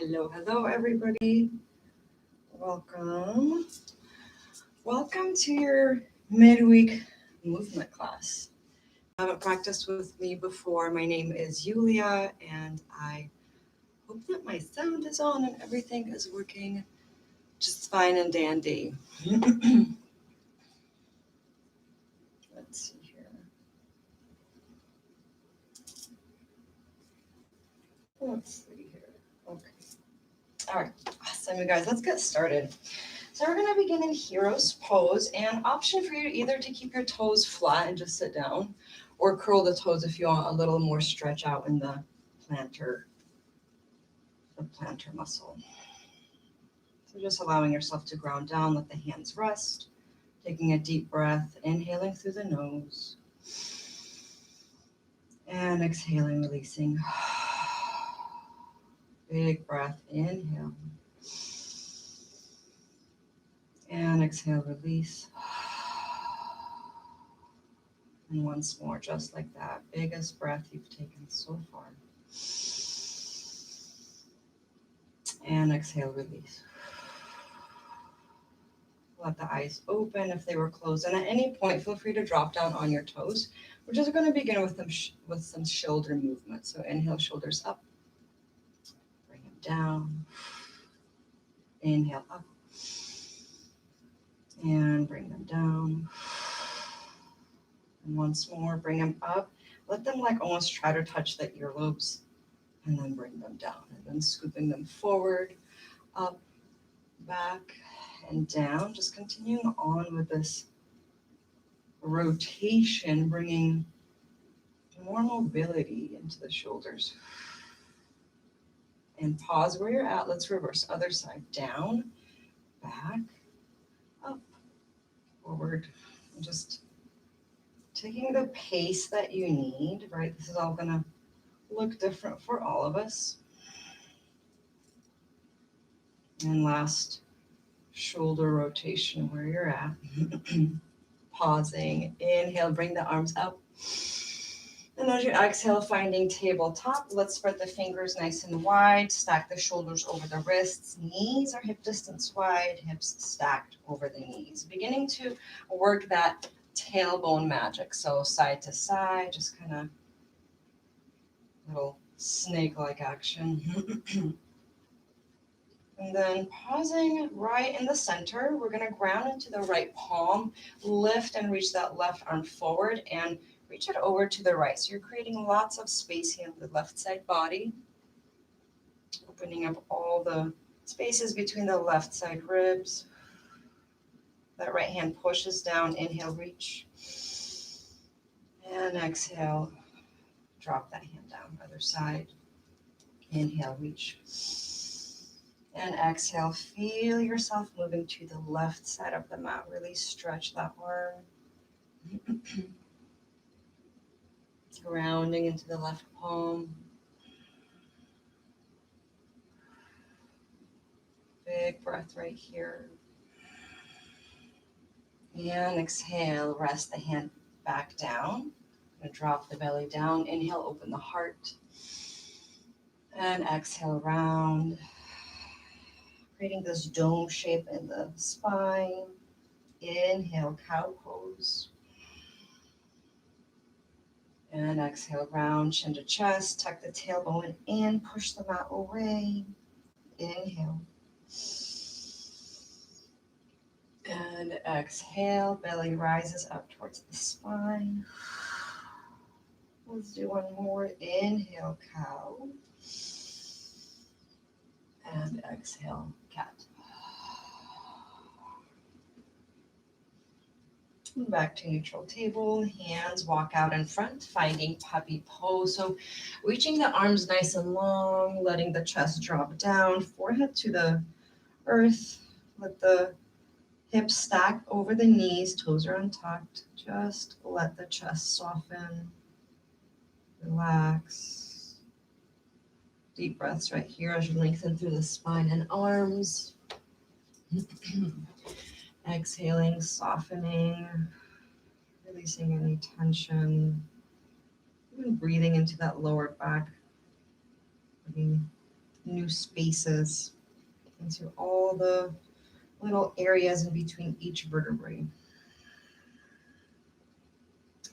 Hello, hello, everybody. Welcome. Welcome to your midweek movement class. If you haven't practiced with me before, my name is Yuliya, and I hope that my sound is on and everything is working just fine and dandy. Let's see here. Let's see here. Okay. All right. Awesome, you guys. Let's get started. So we're going to begin in hero's pose, and option for you either to keep your toes flat and just sit down, or curl the toes if you want a little more stretch out in the plantar muscle. So just allowing yourself to ground down, let the hands rest, taking a deep breath, inhaling through the nose, and exhaling, releasing. Big breath, inhale. And exhale, release. And once more, just like that. Biggest breath you've taken so far. And exhale, release. Let the eyes open if they were closed. And at any point, feel free to drop down on your toes. We're just going to begin with some shoulder movement. So inhale, shoulders up. Bring them down. Inhale, up. And bring them down. And once more, bring them up. Let them like almost try to touch the earlobes. And then bring them down. And then scooping them forward, up, back, and down. Just continuing on with this rotation, bringing more mobility into the shoulders. And pause where you're at. Let's reverse. Other side. Down, back, up, forward. And just taking the pace that you need, right? This is all going to look different for all of us. And last, shoulder rotation where you're at. Pausing. Inhale, bring the arms up. And as you exhale, finding tabletop, let's spread the fingers nice and wide. Stack the shoulders over the wrists. Knees are hip distance wide, hips stacked over the knees. Beginning to work that tailbone magic. So side to side, just kind of little snake-like action. And then pausing right in the center, we're going to ground into the right palm, lift and reach that left arm forward and reach it over to the right. So you're creating lots of space here in the left side body, opening up all the spaces between the left side ribs. That right hand pushes down, inhale, reach. And exhale, drop that hand down, other side. Inhale, reach. And exhale, feel yourself moving to the left side of the mat. Really stretch that arm. Grounding into the left palm. Big breath right here. And exhale, rest the hand back down. And drop the belly down. Inhale, open the heart. And exhale, round. Creating this dome shape in the spine. Inhale, cow pose. And exhale, round, chin to chest. Tuck the tailbone in, push the mat away. Inhale. And exhale, belly rises up towards the spine. Let's do one more. Inhale, cow. And exhale, cat. Back to neutral table, hands walk out in front, finding puppy pose. So reaching the arms nice and long, letting the chest drop down, forehead to the earth. Let the hips stack over the knees, toes are untucked. Just let the chest soften, relax. Deep breaths right here as you lengthen through the spine and arms. Exhaling, softening, releasing any tension. Even breathing into that lower back. Bringing new spaces into all the little areas in between each vertebrae.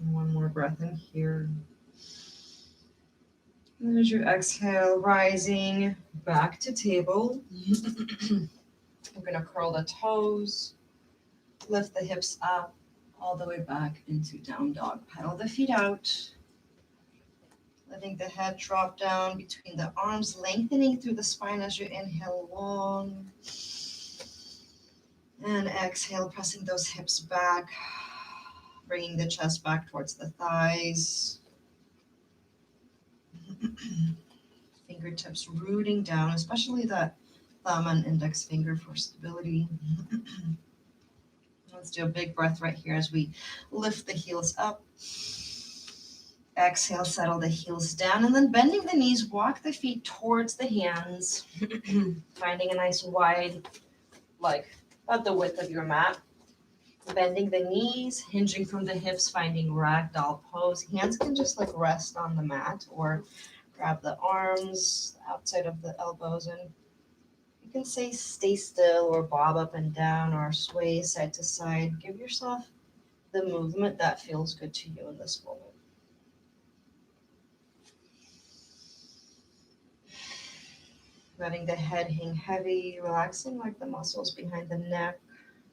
And one more breath in here. And as you exhale, rising back to table. We're going to curl the toes, lift the hips up, all the way back into down dog. Pedal the feet out. Letting the head drop down between the arms, lengthening through the spine as you inhale long. And exhale, pressing those hips back, bringing the chest back towards the thighs. Fingertips rooting down, especially the thumb and index finger for stability. Let's do a big breath right here as we lift the heels up. Exhale, settle the heels down, and then bending the knees, walk the feet towards the hands, finding a nice wide, like about the width of your mat. Bending the knees, hinging from the hips, finding ragdoll pose. Hands can just like rest on the mat or grab the arms outside of the elbows, and you can say stay still or bob up and down or sway side to side. Give yourself the movement that feels good to you in this moment. Letting the head hang heavy, relaxing like the muscles behind the neck,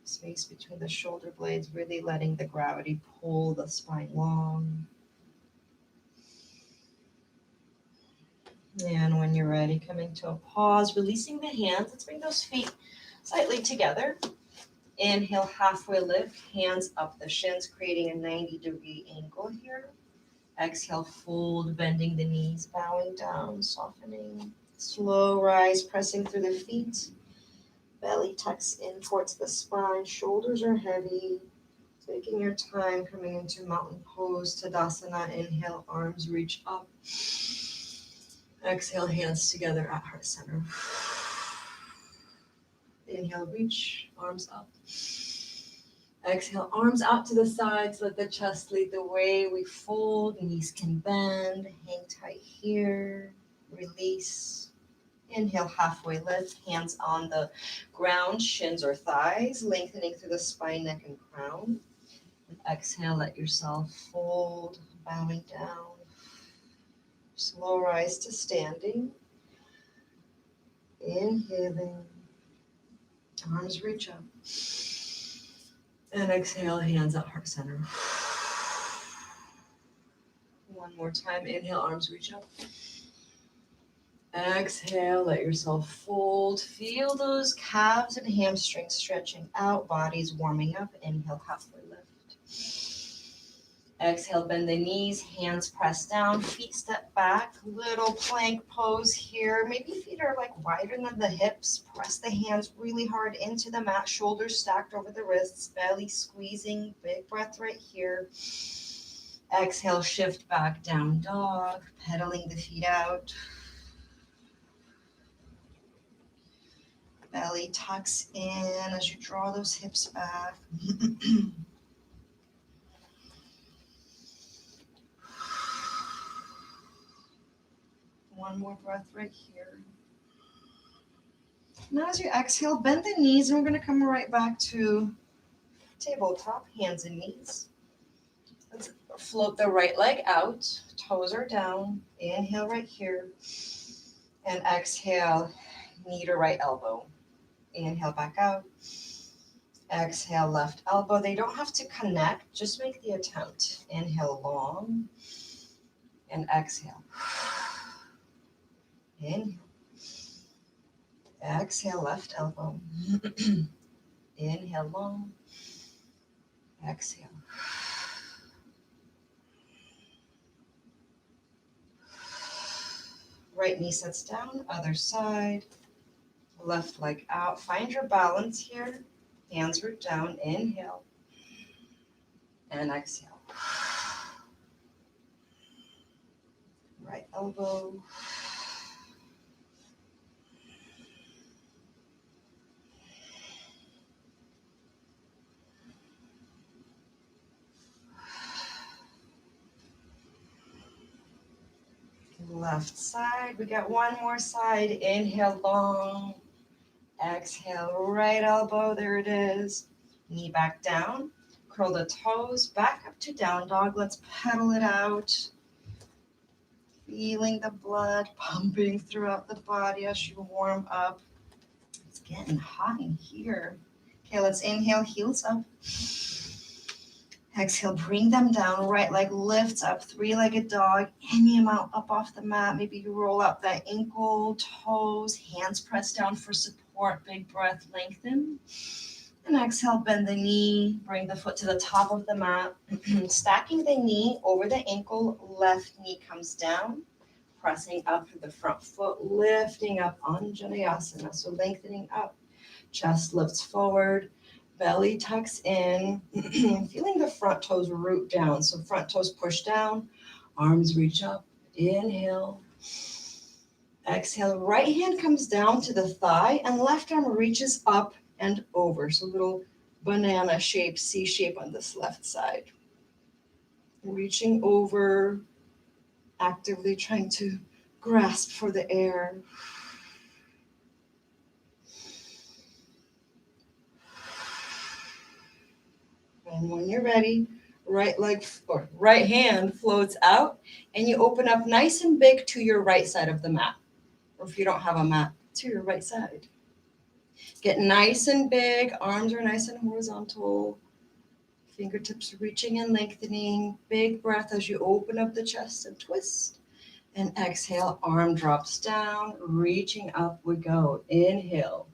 space between the shoulder blades, really letting the gravity pull the spine long. And when you're ready, coming to a pause, releasing the hands. Let's bring those feet slightly together. Inhale, halfway lift, hands up the shins, creating a 90-degree angle here. Exhale, fold, bending the knees, bowing down, softening. Slow rise, pressing through the feet. Belly tucks in towards the spine. Shoulders are heavy. Taking your time, coming into mountain pose, Tadasana. Inhale, arms reach up. Exhale, hands together at heart center. Inhale, reach, arms up. Exhale, arms out to the sides. Let the chest lead the way. We fold, knees can bend. Hang tight here. Release. Inhale, halfway lift, hands on the ground, shins or thighs, lengthening through the spine, neck, and crown. And exhale, let yourself fold, bowing down. Slow rise to standing. Inhaling, arms reach up. And exhale, hands at heart center. One more time, inhale, arms reach up. Exhale, let yourself fold. Feel those calves and hamstrings stretching out, bodies warming up. Inhale, halfway lift. Exhale, bend the knees, hands press down, feet step back. Little plank pose here. Maybe feet are like wider than the hips. Press the hands really hard into the mat, shoulders stacked over the wrists, belly squeezing. Big breath right here. Exhale, shift back, down dog, pedaling the feet out. Belly tucks in as you draw those hips back. One more breath right here. Now as you exhale, bend the knees, and we're going to come right back to tabletop, hands and knees. Let's float the right leg out, toes are down. Inhale right here. And exhale, knee to right elbow. Inhale back out. Exhale, left elbow. They don't have to connect, just make the attempt. Inhale long and exhale. Inhale. Exhale, left elbow. Inhale long. Exhale. Right knee sits down, other side. Left leg out. Find your balance here. Hands root down. Inhale. And exhale. Right elbow. left side. We got one more side. Inhale long. Exhale, right elbow. There it is. Knee back down. Curl the toes back up to down dog. Let's pedal it out. Feeling the blood pumping throughout the body as you warm up. It's getting hot in here. Okay, let's inhale, heels up. Exhale, bring them down. Right leg lifts up, three-legged dog. Any amount up off the mat. Maybe you roll up that ankle, toes, hands press down for support. Big breath, lengthen. And exhale, bend the knee. Bring the foot to the top of the mat. Stacking the knee over the ankle. Left knee comes down. Pressing up through the front foot. Lifting up, Anjaneyasana. So lengthening up. Chest lifts forward. Belly tucks in, feeling the front toes root down. So front toes push down, arms reach up. Inhale. Exhale, right hand comes down to the thigh and left arm reaches up and over. So little banana shape, C shape on this left side. Reaching over, actively trying to grasp for the air. And when you're ready, right leg or right hand floats out and you open up nice and big to your right side of the mat. Or if you don't have a mat, to your right side. Get nice and big, arms are nice and horizontal, fingertips reaching and lengthening. Big breath as you open up the chest and twist. And exhale, arm drops down, reaching up we go. Inhale.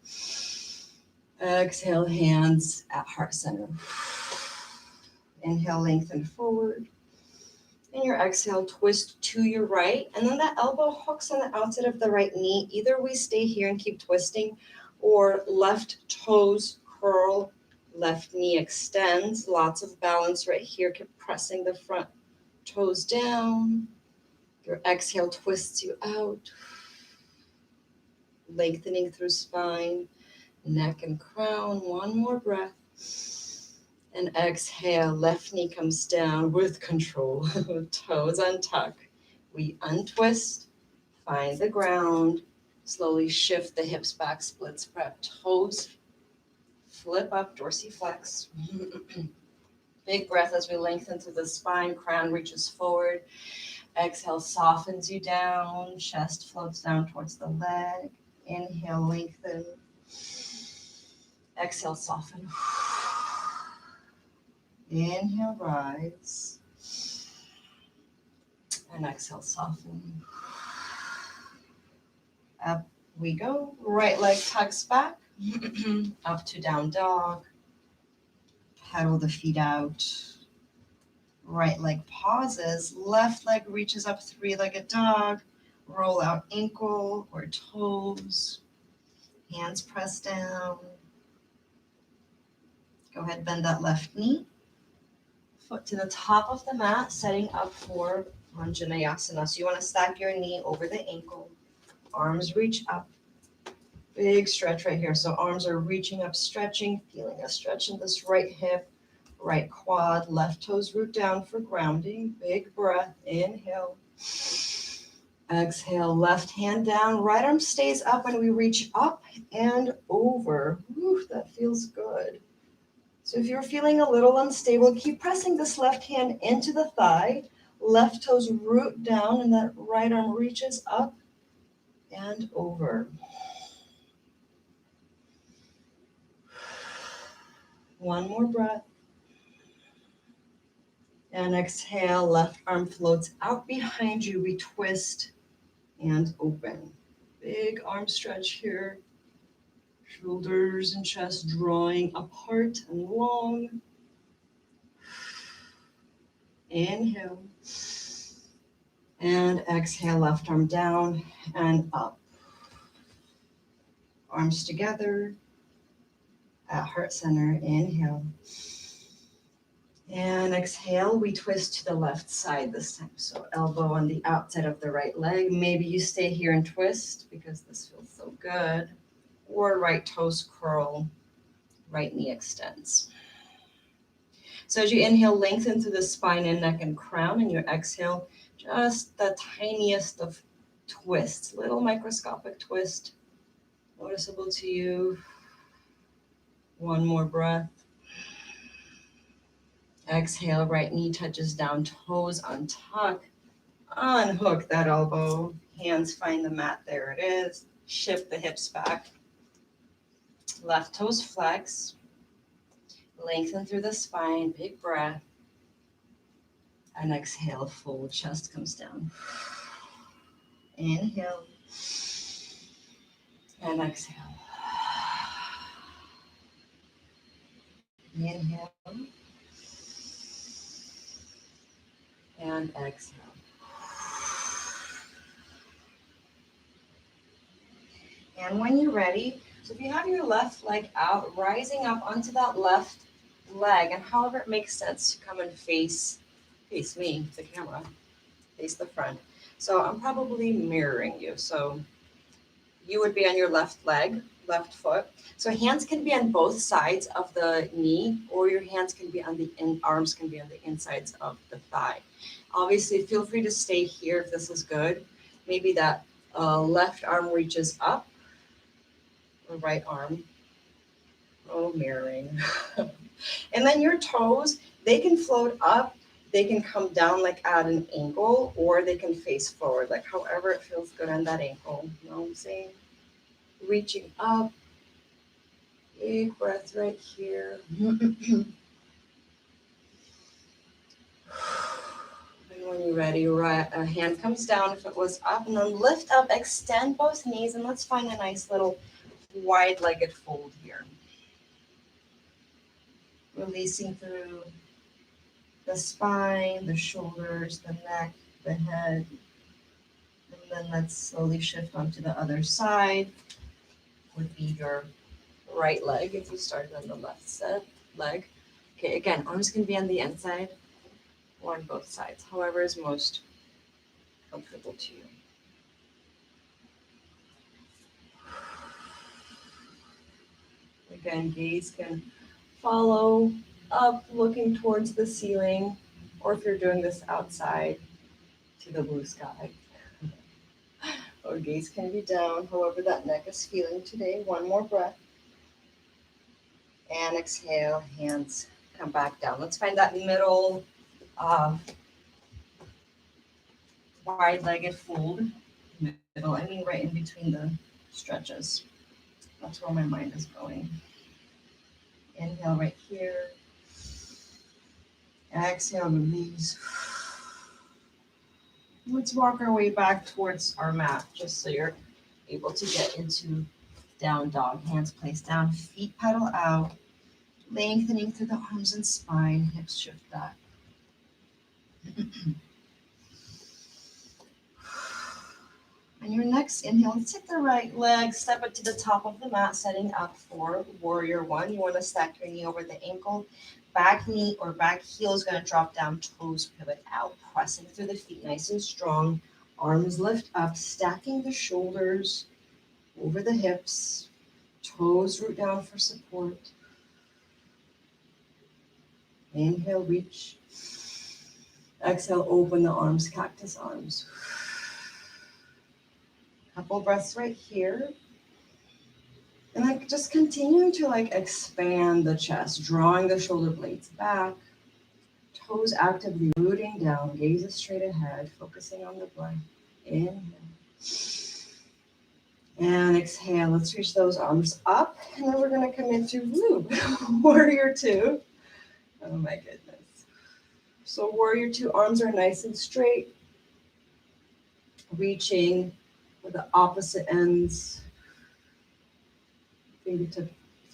Exhale, hands at heart center. Inhale, lengthen forward. And your exhale, twist to your right. And then that elbow hooks on the outside of the right knee. Either we stay here and keep twisting, or left toes curl, left knee extends. Lots of balance right here. Keep pressing the front toes down. Your exhale twists you out. Lengthening through spine, neck and crown. One more breath. And exhale, left knee comes down with control. Toes untuck. We untwist, find the ground. Slowly shift the hips back, split spread. Toes flip up, dorsiflex. Big breath as we lengthen through the spine. Crown reaches forward. Exhale, softens you down. Chest floats down towards the leg. Inhale, lengthen. Exhale, soften. Inhale, rise. And exhale, soften. Up we go. Right leg tucks back. Up to down dog. Pedal the feet out. Right leg pauses. Left leg reaches up, three-legged dog. Roll out ankle or toes. Hands press down. Go ahead, bend that left knee. Foot to the top of the mat, setting up for Anjaneyasana. So you want to stack your knee over the ankle. Arms reach up. Big stretch right here. So arms are reaching up, stretching, feeling a stretch in this right hip, right quad, left toes root down for grounding. Big breath. Inhale. Exhale, left hand down. Right arm stays up and we reach up and over. Whew, that feels good. So if you're feeling a little unstable, keep pressing this left hand into the thigh. Left toes root down and that right arm reaches up and over. One more breath. And exhale, left arm floats out behind you. We twist and open. Big arm stretch here. Shoulders and chest drawing apart and long. Inhale. And exhale, left arm down and up. Arms together at heart center. Inhale. And exhale, we twist to the left side this time. So elbow on the outside of the right leg. Maybe you stay here and twist because this feels so good. Or right toes curl, right knee extends. So as you inhale, lengthen through the spine and neck and crown, and you exhale, just the tiniest of twist, little microscopic twist, noticeable to you. One more breath. Exhale, right knee touches down, toes untuck. Unhook that elbow. Hands find the mat. There it is. Shift the hips back. Left toes flex. Lengthen through the spine. Big breath. And exhale, fold. Chest comes down. Inhale. And exhale. Inhale. And exhale. And when you're ready, so if you have your left leg out, rising up onto that left leg, and however it makes sense to come and face me, the camera, face the front. So I'm probably mirroring you. So you would be on your left leg, left foot. So hands can be on both sides of the knee, or your hands can be on arms can be on the insides of the thigh. Obviously, feel free to stay here if this is good. Maybe that left arm reaches up, or right arm. Oh, mirroring. And then your toes, they can float up, they can come down like at an angle, or they can face forward, like however it feels good on that ankle. You know what I'm saying? Reaching up, big breath right here. And when you're ready, right, a hand comes down if it was up, and then lift up, extend both knees, and let's find a nice little wide-legged fold here. Releasing through the spine, the shoulders, the neck, the head. And then let's slowly shift onto the other side. Would be your right leg if you started on the left leg. Okay, again, arms can be on the inside or on both sides, however is most comfortable to you. Again, gaze can follow up, looking towards the ceiling, or if you're doing this outside, to the blue sky. Or gaze can be down, however that neck is feeling today. One more breath. And exhale, hands come back down. Let's find that middle wide-legged fold. Middle, I mean right in between the stretches. That's where my mind is going. Inhale right here. Exhale, release. Let's walk our way back towards our mat, just so you're able to get into down dog. Hands placed down, feet pedal out, lengthening through the arms and spine, hips shift back. On your next inhale, let's take the right leg, step it to the top of the mat, setting up for warrior one. You want to stack your knee over the ankle. Back knee or back heel is going to drop down, toes pivot out, pressing through the feet nice and strong. Arms lift up, stacking the shoulders over the hips. Toes root down for support. Inhale, reach. Exhale, open the arms, cactus arms. Couple breaths right here. And then just continuing to expand the chest, drawing the shoulder blades back, toes actively rooting down, gaze straight ahead, focusing on the breath. Inhale. And exhale. Let's reach those arms up. And then we're going to come into warrior two. Oh my goodness. So warrior two, arms are nice and straight, reaching with the opposite ends.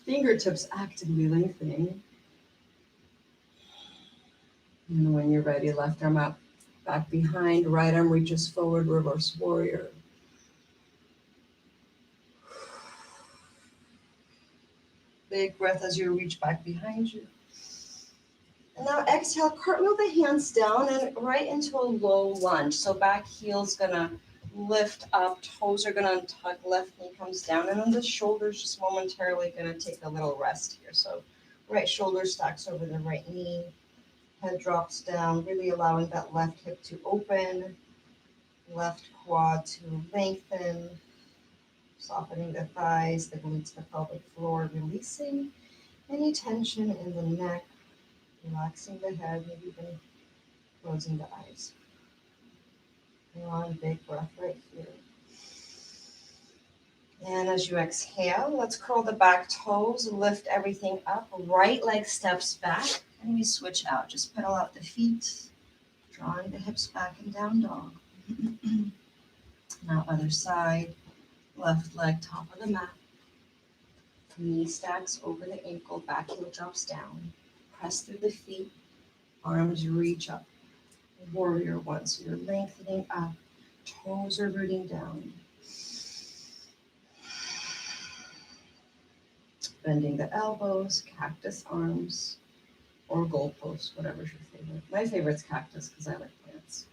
Fingertips actively lengthening. And when you're ready, left arm up, back behind, right arm reaches forward, reverse warrior. Big breath as you reach back behind you. And now exhale, cartwheel the hands down and right into a low lunge. So back heel's gonna lift up, toes are gonna untuck, left knee comes down, and then the shoulders just momentarily gonna take a little rest here. So right shoulder stacks over the right knee, head drops down, really allowing that left hip to open. Left quad to lengthen, softening the thighs, the glutes, the pelvic floor, releasing any tension in the neck, relaxing the head, maybe even closing the eyes. One big breath right here. And as you exhale, let's curl the back toes, lift everything up, right leg steps back, and we switch out. Just pedal out the feet, drawing the hips back and down dog. Now other side, left leg top of the mat. Knee stacks over the ankle, back heel drops down. Press through the feet, arms reach up. Warrior one, so you're lengthening up, toes are rooting down. Bending the elbows, cactus arms, or goalpost, whatever's your favorite. My favorite's cactus because I like plants.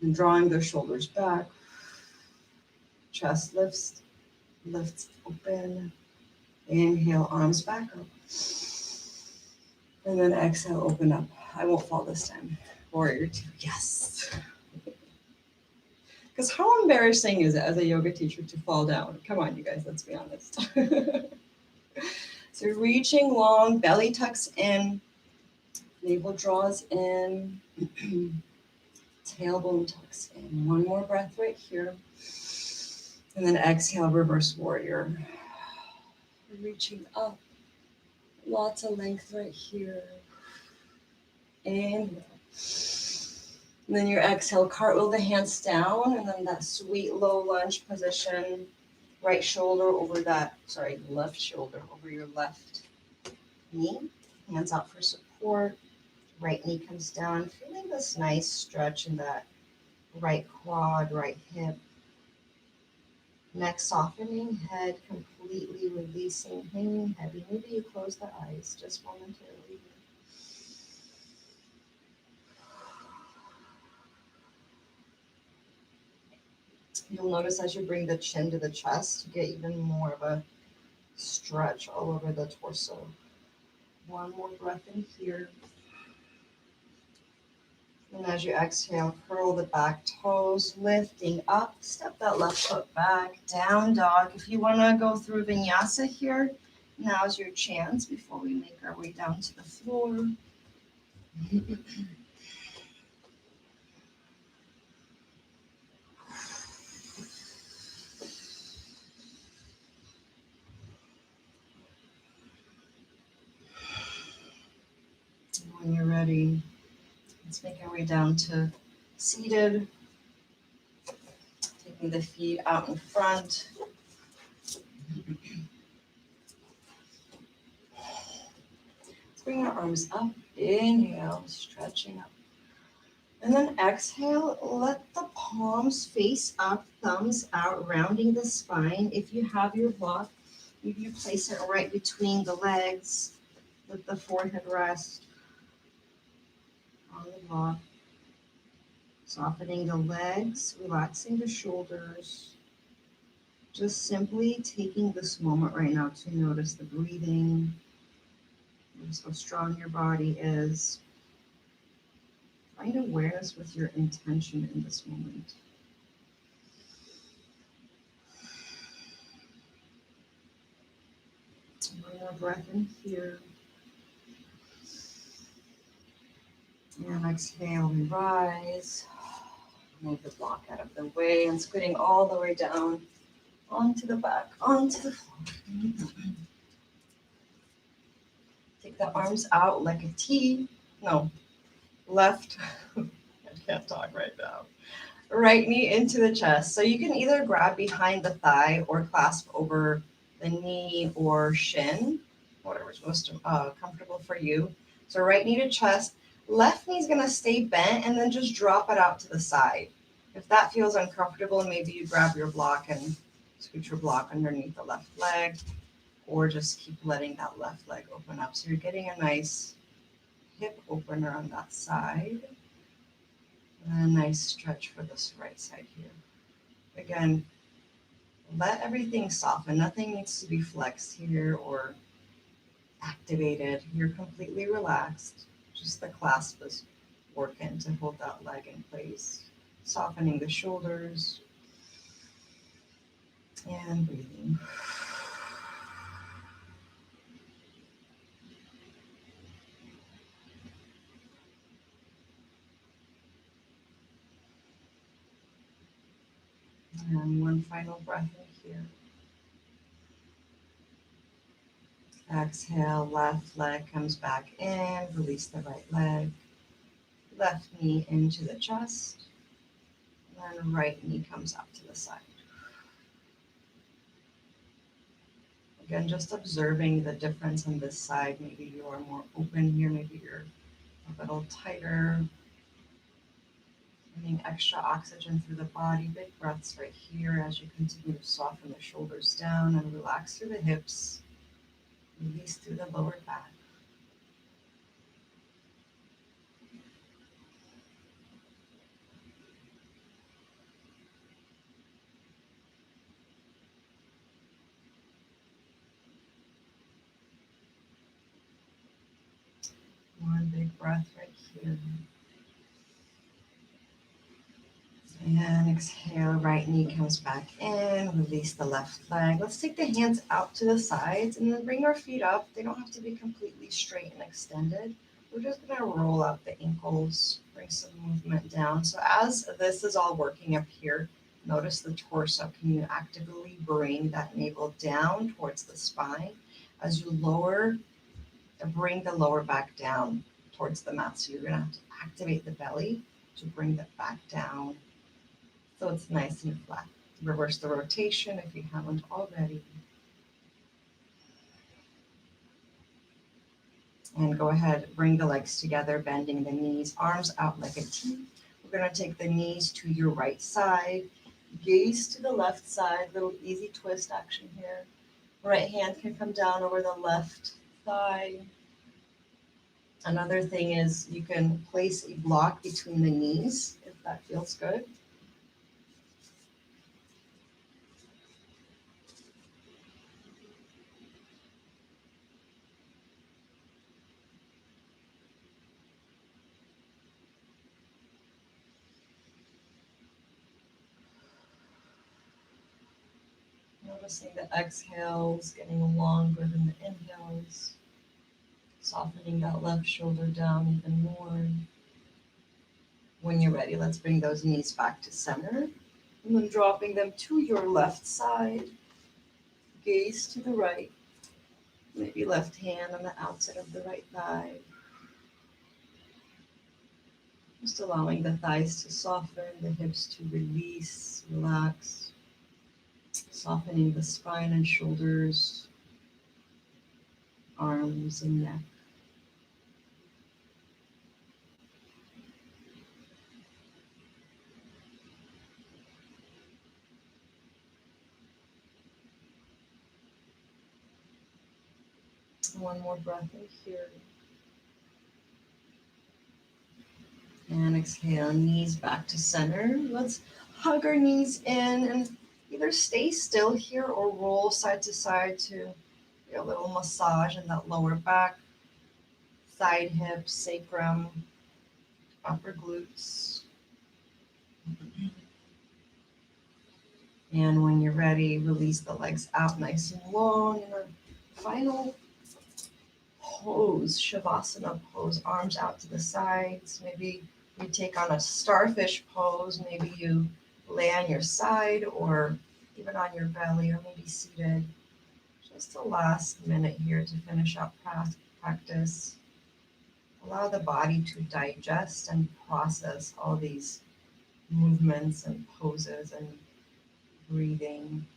And drawing the shoulders back, chest lifts open. Inhale, arms back up. And then exhale, open up. I won't fall this time. Warrior two, yes. Because how embarrassing is it as a yoga teacher to fall down? Come on, you guys, let's be honest. So reaching long, belly tucks in, navel draws in, tailbone tucks in. One more breath right here. And then exhale, reverse warrior. Reaching up. Lots of length right here. Inhale. And then your exhale, cartwheel the hands down, and then that sweet low lunge position. Right shoulder over left shoulder over your left knee. Hands out for support. Right knee comes down. Feeling this nice stretch in that right quad, right hip. Neck softening, head completely releasing, hanging heavy. Maybe you close the eyes just momentarily. You'll notice as you bring the chin to the chest, you get even more of a stretch all over the torso. One more breath in here. And as you exhale, curl the back toes, lifting up, step that left foot back, down dog. If you want to go through vinyasa here, now's your chance before we make our way down to the floor. When you're ready, let's make our way down to seated, taking the feet out in front. Let's bring our arms up, inhale, stretching up. And then exhale, let the palms face up, thumbs out, rounding the spine. If you have your block, maybe you place it right between the legs, let the forehead rest on the block. Softening the legs, relaxing the shoulders. Just simply taking this moment right now to notice the breathing, notice how strong your body is. Find awareness with your intention in this moment. One more breath in here. And exhale, we rise. Move the block out of the way and squatting all the way down onto the back, onto the floor. Take the arms out like a T. No, left. I can't talk right now. Right knee into the chest. So you can either grab behind the thigh or clasp over the knee or shin, whatever's most comfortable for you. So right knee to chest, left knee is going to stay bent and then just drop it out to the side. If that feels uncomfortable, maybe you grab your block and scoot your block underneath the left leg, or just keep letting that left leg open up. So you're getting a nice hip opener on that side. And a nice stretch for this right side here. Again, let everything soften. Nothing needs to be flexed here or activated. You're completely relaxed. Just the clasp is working to hold that leg in place. Softening the shoulders and breathing. And one final breath in here. Exhale, left leg comes back in, release the right leg. Left knee into the chest, and then right knee comes up to the side. Again, just observing the difference on this side. Maybe you are more open here, maybe you're a little tighter. Getting extra oxygen through the body. Big breaths right here as you continue to soften the shoulders down and relax through the hips. Release through the lower back. One big breath right here. And exhale, right knee comes back in, release the left leg. Let's take the hands out to the sides and then bring our feet up. They don't have to be completely straight and extended. We're just gonna roll out the ankles, bring some movement down. So as this is all working up here, notice the torso. Can you actively bring that navel down towards the spine? As you lower, bring the lower back down towards the mat. So you're gonna have to activate the belly to bring that back down so it's nice and flat. Reverse the rotation if you haven't already. And go ahead, bring the legs together, bending the knees, arms out like a T. We're gonna take the knees to your right side, gaze to the left side, little easy twist action here. Right hand can come down over the left thigh. Another thing is you can place a block between the knees if that feels good. Noticing the exhales getting longer than the inhales. Softening that left shoulder down even more. When you're ready, let's bring those knees back to center. And then dropping them to your left side. Gaze to the right. Maybe left hand on the outside of the right thigh. Just allowing the thighs to soften, the hips to release, relax. Softening the spine and shoulders, arms and neck. One more breath in here. And exhale, knees back to center. Let's hug our knees in and either stay still here or roll side to side to get a little massage in that lower back, side hips, sacrum, upper glutes. And when you're ready, release the legs out nice and long. And our final pose, Shavasana pose, arms out to the sides. Maybe you take on a starfish pose. Maybe you lay on your side or even on your belly or maybe seated. Just the last minute here to finish up practice. Allow the body to digest and process all these movements and poses and breathing,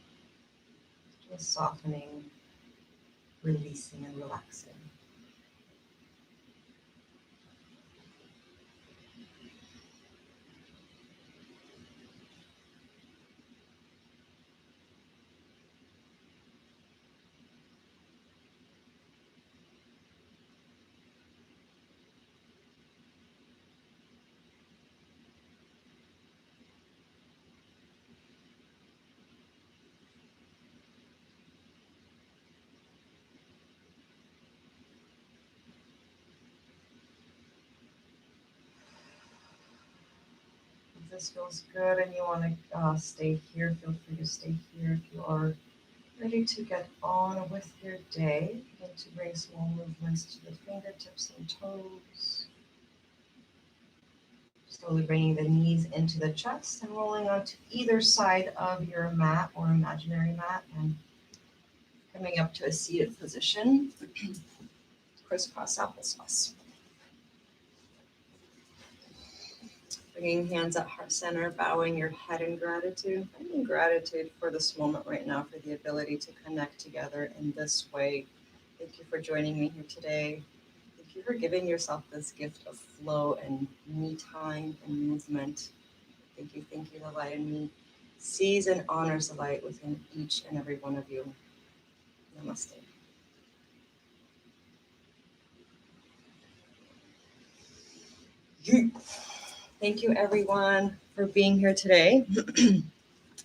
just softening, releasing, and relaxing. If this feels good and you want to stay here, feel free to stay here. If you are ready to get on with your day, begin to bring small movements to the fingertips and toes. Slowly bringing the knees into the chest and rolling onto either side of your mat or imaginary mat and coming up to a seated position. Crisscross applesauce. Bringing hands at heart center, bowing your head in gratitude. Finding gratitude for this moment right now, for the ability to connect together in this way. Thank you for joining me here today. Thank you for giving yourself this gift of flow and me time and movement. Thank you. The light in me sees and honors the light within each and every one of you. Namaste. Thank you, everyone, for being here today.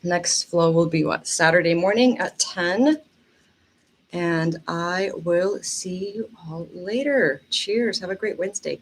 Next flow will be Saturday morning at 10. And I will see you all later. Cheers. Have a great Wednesday.